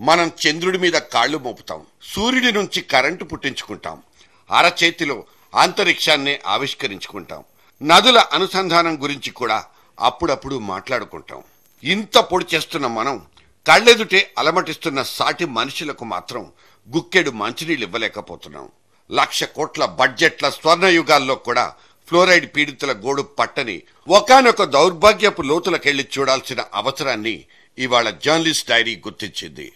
మనం చంద్రుడి మీద కాళ్లు మోపుతాం, సూర్యుడి నుంచి కరెంటు పుట్టించుకుంటాం, అరచేతిలో అంతరిక్షాన్నే ఆవిష్కరించుకుంటాం, నదుల అనుసంధానం గురించి కూడా అప్పుడప్పుడు మాట్లాడుకుంటాం. ఇంత పొడి చేస్తున్న మనం కళ్ళెదుటే అలమటిస్తున్న సాటి మనుషులకు మాత్రం గుక్కెడు మంచినీళ్ళు ఇవ్వలేకపోతున్నాం. 1,00,000 కోట్ల బడ్జెట్ల స్వర్ణయుగాల్లో కూడా ఫ్లోరైడ్ పీడితుల గోడు పట్టని ఒకానొక దౌర్భాగ్యపు లోతులకెళ్లి చూడాల్సిన అవసరాన్ని ఇవాళ జర్నలిస్ట్ డైరీ గుర్తించింది.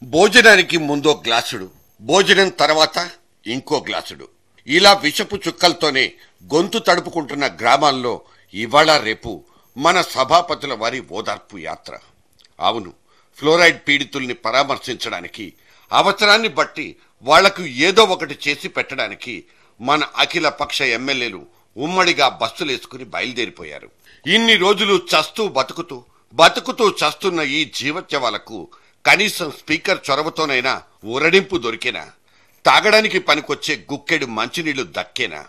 భోజనానికి ముందో గ్లాసుడు, భోజనం తర్వాత ఇంకో గ్లాసుడు, ఇలా విషపు చుక్కలతోనే గొంతు తడుపుకుంటున్న గ్రామాల్లో ఇవాళ రేపు మన సభాపతుల వారి ఓదార్పు యాత్ర. అవును, ఫ్లోరైడ్ పీడితుల్ని పరామర్శించడానికి, అవసరాన్ని బట్టి వాళ్లకు ఏదో ఒకటి చేసి పెట్టడానికి మన అఖిల పక్ష ఎమ్మెల్యేలు ఉమ్మడిగా బస్సులేసుకుని బయలుదేరిపోయారు. ఇన్ని రోజులు చస్తూ బతుకుతూ చస్తున్న ఈ జీవత్యవాలకు కనీసం స్పీకర్ చొరవతోనైనా ఊరడింపు దొరికేనా? తాగడానికి పనికొచ్చే గుక్కెడు మంచినీళ్లు దక్కేనా?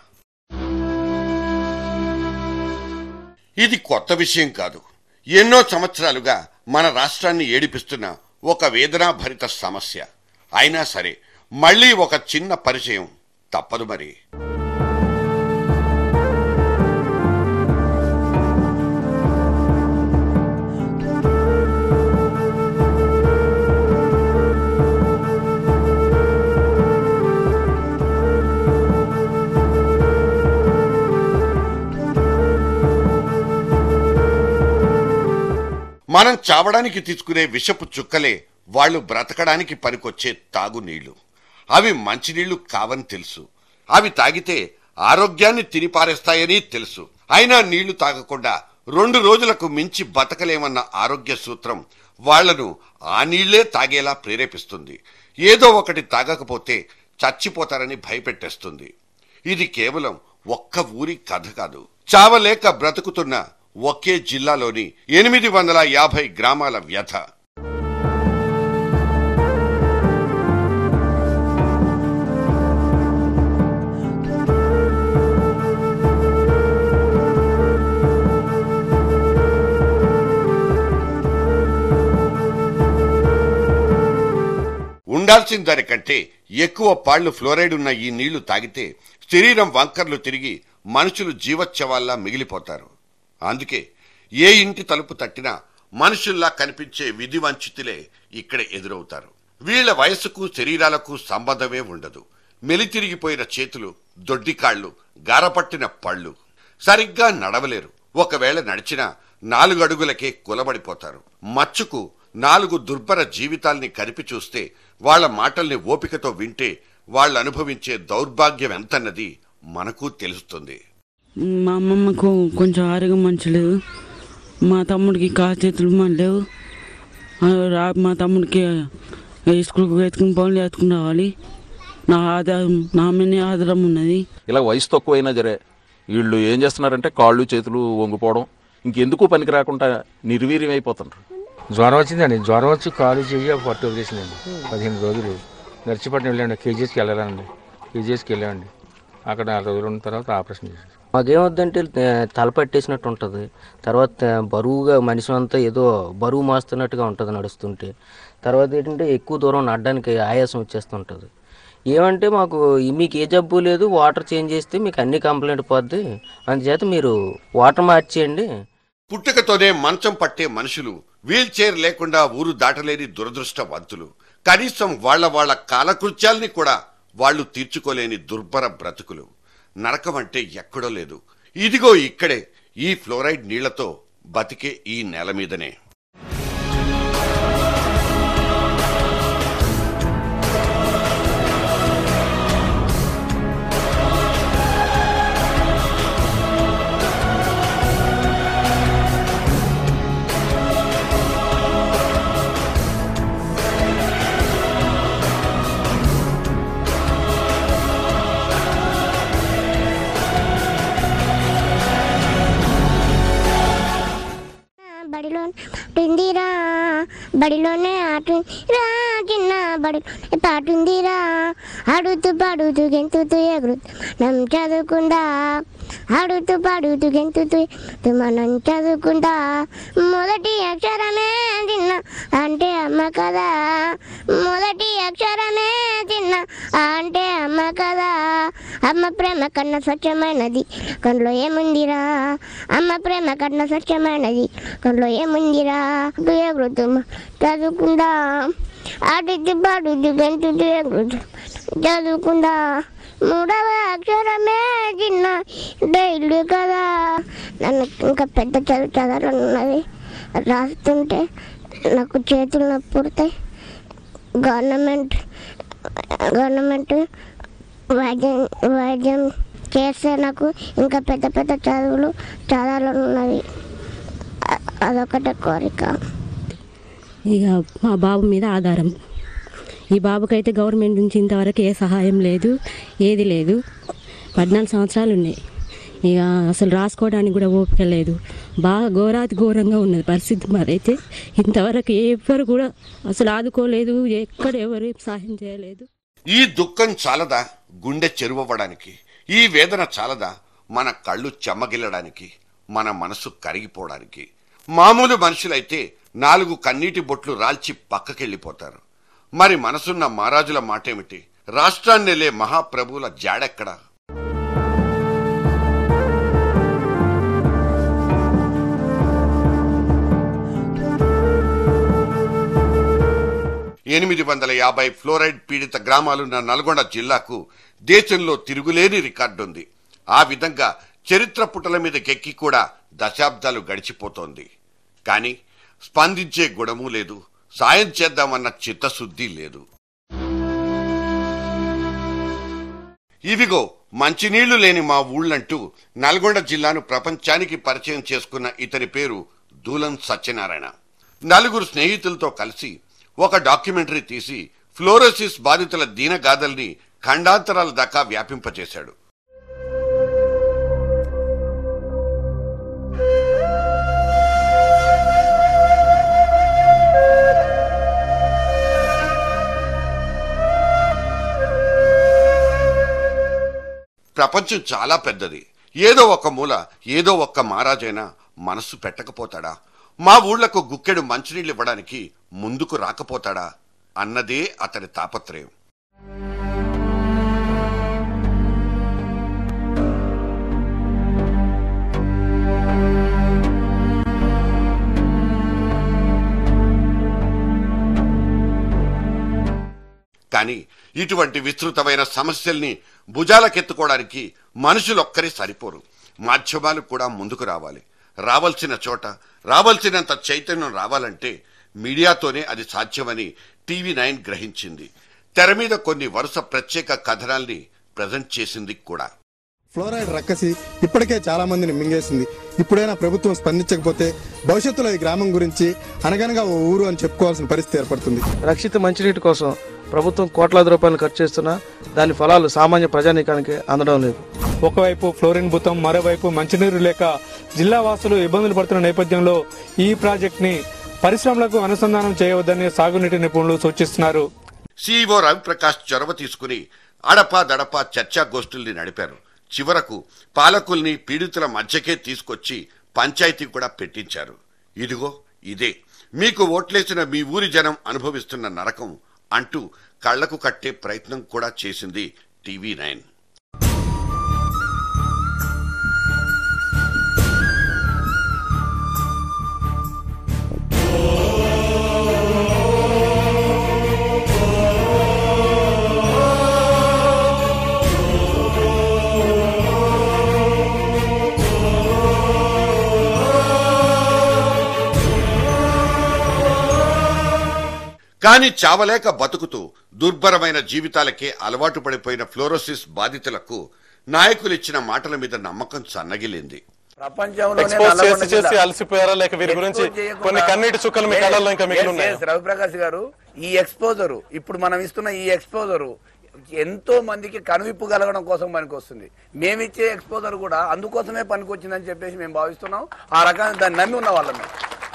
ఇది కొత్త విషయం కాదు. ఎన్నో సంవత్సరాలుగా మన రాష్ట్రాన్ని ఏడిపిస్తున్న ఒక వేదనాభరిత సమస్య. అయినా సరే మళ్లీ ఒక చిన్న పరిచయం తప్పదు మరి. మనం చావడానికి తీసుకునే విషపు చుక్కలే వాళ్లు బ్రతకడానికి పనికొచ్చే తాగునీళ్లు. అవి మంచినీళ్లు కావని తెలుసు, అవి తాగితే ఆరోగ్యాన్ని తినిపారేస్తాయని తెలుసు. అయినా నీళ్లు తాగకుండా 2 రోజులకు మించి బతకలేమన్న ఆరోగ్య సూత్రం వాళ్లను ఆ నీళ్లే తాగేలా ప్రేరేపిస్తుంది. ఏదో ఒకటి తాగకపోతే చచ్చిపోతారని భయపెట్టేస్తుంది. ఇది కేవలం ఒక్క ఊరి కథ కాదు. చావలేక బ్రతుకుతున్న ఒకే జిల్లాలోని 850 గ్రామాల వ్యథ. ఉండాల్సిన దానికంటే ఎక్కువ పాళ్లు ఫ్లోరైడ్ ఉన్న ఈ నీళ్లు తాగితే శరీరం వంకర్లు తిరిగి మనుషులు జీవోత్సవాల్లా మిగిలిపోతారు. అందుకే ఏ ఇంటి తలుపు తట్టినా మనుషుల్లా కనిపించే విధి వంచితులే ఇక్కడ ఎదురవుతారు. వీళ్ల వయస్సుకు శరీరాలకు సంబంధమే ఉండదు. మెలితిరిగిపోయిన చేతులు, దొడ్డికాళ్లు, గారపట్టిన పళ్ళు, సరిగ్గా నడవలేరు. ఒకవేళ నడిచినా 4 అడుగులకే కులబడిపోతారు. మచ్చుకు 4 దుర్భర జీవితాల్ని కరిపి చూస్తే, వాళ్ల మాటల్ని ఓపికతో వింటే వాళ్ళు అనుభవించే దౌర్భాగ్యం ఎంతన్నది మనకు తెలుస్తుంది. మా అమ్మమ్మకు కొంచెం ఆరోగ్యం మంచిలేదు. మా తమ్ముడికి కాలు చేతులు లేవు. మా తమ్ముడికి స్కూల్కి ఎత్తుకుని పనులు ఎత్తుకుని రావాలి. నా మీద ఆధారం ఉన్నది. ఇలా వయసు తక్కువైనా జరే వీళ్ళు ఏం చేస్తున్నారంటే కాళ్ళు చేతులు వంగిపోవడం, ఇంకెందుకు పనికి రాకుండా నిర్వీర్యం అయిపోతున్నారు. జ్వరం వచ్చిందండి. జ్వరం వచ్చి కాలు చెయ్యి పట్టు వదిలేసిందండి. 15 రోజులు నర్సిపట్నం వెళ్ళండి. కేజీఎస్కి వెళ్ళాలండి. కేజీఎస్కి వెళ్ళామండి. అక్కడ 4 రోజులు ఉన్న తర్వాత ఆపరేషన్ చేశారు. మాకేమొద్దంటే తల పట్టేసినట్టు ఉంటుంది. తర్వాత బరువుగా మనిషి అంతా ఏదో బరువు మోస్తున్నట్టుగా ఉంటుంది నడుస్తుంటే. తర్వాత ఏంటంటే ఎక్కువ దూరం నడడానికి ఆయాసం వచ్చేస్తుంటుంది. ఏమంటే మీకు ఏ జబ్బు లేదు, వాటర్ చేంజ్ చేస్తే మీకు అన్ని కంప్లైంట్ పోద్ది, అందుచేత మీరు వాటర్ మార్చేయండి. పుట్టుకతోనే మంచం పట్టే మనుషులు, వీల్ చైర్ లేకుండా ఊరు దాటలేని దురదృష్టవంతులు, కనీసం వాళ్ల కాలకృత్యాల్ని కూడా వాళ్లు తీర్చుకోలేని దుర్భర బ్రతుకులు. నరకం అంటే ఎక్కడో లేదు, ఇదిగో ఇక్కడే ఈ ఫ్లోరైడ్ నీళ్లతో బతికే ఈ నేల మీదనే. బడిలో పాటుందిరా, బడిలోనే ఆటుందిరా, చిన్న బడిలోనే పాటుందిరా, ఆడుతూ పాడుతూ గెంతుతూ ఎగురుతూ మనం చదువుకుందా, ఆడుతూ పాడుతూ గెంతుతూ మనం చదువుకుందా, మొదటి అక్షరమే చిన్న అంటే అమ్మ కదా, మొదటి అక్షరమే చిన్న అంటే అమ్మ కదా, అమ్మ ప్రేమ కన్నా స్వచ్ఛమైనది కంట్లో ఏముందిరా, అమ్మ ప్రేమ కన్నా స్వచ్ఛమైనది కంట్లో ఏముందిరా, ఎగురుతూ చదువుకుందా, ఆడుతూ పాడుతూ గెంతుతూ ఎగురుతూ చదువుకుందా, మూడవ అక్షరమే చిన్న డైలీ కదా. నన్ను ఇంకా పెద్ద చదువు చదవాలన్నది, రాస్తుంటే నాకు చేతులు నొప్పి పుడతాయి. గవర్నమెంట్ వైద్యం చేస్తే నాకు ఇంకా పెద్ద పెద్ద చదువులు చదవాలన్నది, అదొకటే కోరిక. ఇక మా బాబు మీద ఆధారం. ఈ బాబుకైతే గవర్నమెంట్ నుంచి ఇంతవరకు ఏ సహాయం లేదు, ఏది లేదు. 14 సంవత్సరాలు ఉన్నాయి. ఇక అసలు రాసుకోవడానికి కూడా ఓపిక లేదు. బాగా ఘోరాతి ఘోరంగా ఉన్నది పరిస్థితి. మరైతే ఇంతవరకు ఎవరు కూడా అసలు ఆదుకోలేదు, ఎక్కడ ఎవరు సహాయం చేయలేదు. ఈ దుఃఖం చాలదా గుండె చెరువవ్వడానికి? ఈ వేదన చాలదా మన కళ్ళు చెమ్మగిల్లడానికి, మన మనసు కరిగిపోవడానికి? మామూలు మనుషులైతే 4 కన్నీటి బొట్లు రాల్చి పక్కకెళ్ళిపోతారు. మరి మనసున్న మహారాజుల మాటేమిటి? రాష్ట్రాన్నెలే మహాప్రభువుల జాడెక్కడా? ఎనిమిది 850 ఫ్లోరైడ్ పీడిత గ్రామాలున్న నల్గొండ జిల్లాకు దేశంలో తిరుగులేని రికార్డుంది. ఆ విధంగా చరిత్ర పుటల మీదకెక్కి కూడా దశాబ్దాలు గడిచిపోతోంది. కానీ స్పందించే గుణము లేదు, సాయం చేద్దామన్న చిత్తశుద్ధి లేదు. ఇవిగో మంచినీళ్లు లేని మా ఊళ్ళంటూ నల్గొండ జిల్లాను ప్రపంచానికి పరిచయం చేసుకున్న ఇతని పేరు దూలం సత్యనారాయణ. 4 స్నేహితులతో కలిసి ఒక డాక్యుమెంటరీ తీసి ఫ్లోరోసిస్ బాధితుల దీనగాథల్ని ఖండాంతరాల దాకా వ్యాపింపచేశాడు. ప్రపంచం చాలా పెద్దది. ఏదో ఒక మూల ఏదో ఒక్క మహారాజైనా మనసు పెట్టకపోతాడా? మా ఊళ్లకు గుక్కెడు మంచినీళ్ళు ఇవ్వడానికి ముందుకు రాకపోతాడా అన్నదే అతని తాపత్రయం. కానీ ఇటువంటి విస్తృతమైన సమస్యల్ని భుజాలకెత్తుకోవడానికి మనుషులొక్కరే సరిపోరు. మాధ్యమాలు కూడా ముందుకు రావాలి. రావాల్సిన చోట రావాల్సినంత చైతన్యం రావాలంటే మీడియాతోనే అది సాధ్యమని TV9 గ్రహించింది. తెర మీద కొన్ని వరుస ప్రత్యేక కథనాల్ని ప్రజెంట్ చేసింది కూడా. ఫ్లోరైడ్ రక్కసి ఇప్పటికే చాలా మందిని మింగేసింది. ఇప్పుడైనా ప్రభుత్వం స్పందించకపోతే భవిష్యత్తులో ఈ గ్రామం గురించి అనగనగా ఓ ఊరు అని చెప్పుకోవాల్సిన పరిస్థితి ఏర్పడుతుంది. రక్షిత మంచినీటి కోసం ప్రభుత్వం కోట్లాది రూపాయలు ఖర్చు చేస్తున్నా దాని ఫలాలు సామాన్య ప్రజానీకానికి అందడం లేదు. ఒకవైపు ఫ్లోరిన్ భూతం, మరోవైపు మంచినీరు లేక జిల్లా వాసులు ఇబ్బందులు పడుతున్న నేపథ్యంలో ఈ ప్రాజెక్ట్ ని పరిశ్రమలకు అనుసంధానం చేయవద్దని సాగునీటి నిపుణులు సూచిస్తున్నారు. CEO రవిప్రకాష్ చొరవ తీసుకుని అడపా దడపా చర్చాగోష్ఠుల్ని నడిపారు. చివరకు పాలకుల్ని పీడితుల మధ్యకే తీసుకొచ్చి పంచాయతీ కూడా పెట్టించారు. ఇదిగో ఇదే మీకు ఓట్లేసిన మీ ఊరి జనం అనుభవిస్తున్న నరకం అంటూ కళ్లకు కట్టే ప్రయత్నం కూడా చేసింది TV9. కానీ చావలేక బతుకుతూ దుర్భరమైన జీవితాలకే అలవాటు పడిపోయిన ఫ్లోరోసిస్ బాధితులకు నాయకులిచ్చిన మాటల మీద నమ్మకం సన్నగిలింది. రవిప్రకాష్ గారు, ఈ ఎక్స్పోజరు ఇప్పుడు మనం ఇస్తున్న ఈ ఎక్స్పోజరు ఎంతో మందికి కనువిప్పు కలగడం కోసం పనికి వస్తుంది. మేమిచ్చే ఎక్స్పోజర్ కూడా అందుకోసమే పనికి వచ్చిందని చెప్పేసి మేము భావిస్తున్నాం. ఆ రకంగా దాన్ని నమ్మి ఉన్న వాళ్ళమే.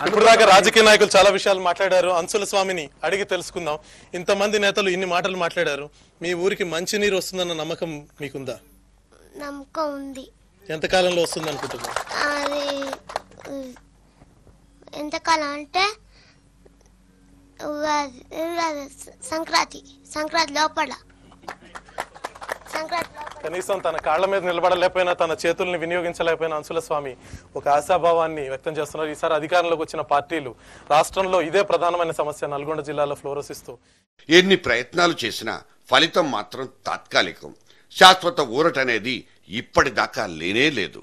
ఇప్పుడు దాకా రాజకీయ నాయకులు చాలా విషయాలు మాట్లాడారు. అంశుల స్వామిని అడిగి తెలుసుకుందాం. ఇంతమంది నేతలు ఇన్ని మాటలు మాట్లాడారు. మీ ఊరికి మంచి నీరు వస్తుందన్న నమ్మకం మీకుందా? నమ్మకం ఉంది. ఎంతకాలంలో వస్తుంది అనుకుంటున్నారు? అది ఎంతకాలం అంటే సంక్రాంతి లోపల. కనీసం తన కాళ్ల మీద నిలబడలేకపోయినా, తన చేతుల్ని వినియోగించలేకపోయినా అంశుల స్వామి ఒక ఆశాభావాన్ని వ్యక్తం చేస్తున్నారు. ఈసారి అధికారంలోకి వచ్చిన పార్టీలు రాష్ట్రంలో ఇదే ప్రధానమైన సమస్య నల్గొండ జిల్లాలో ఫ్లోరోసిస్తూ ఎన్ని ప్రయత్నాలు చేసినా ఫలితం మాత్రం తాత్కాలికం. శాశ్వత ఊరటనేది ఇప్పటిదాకా లేనే లేదు.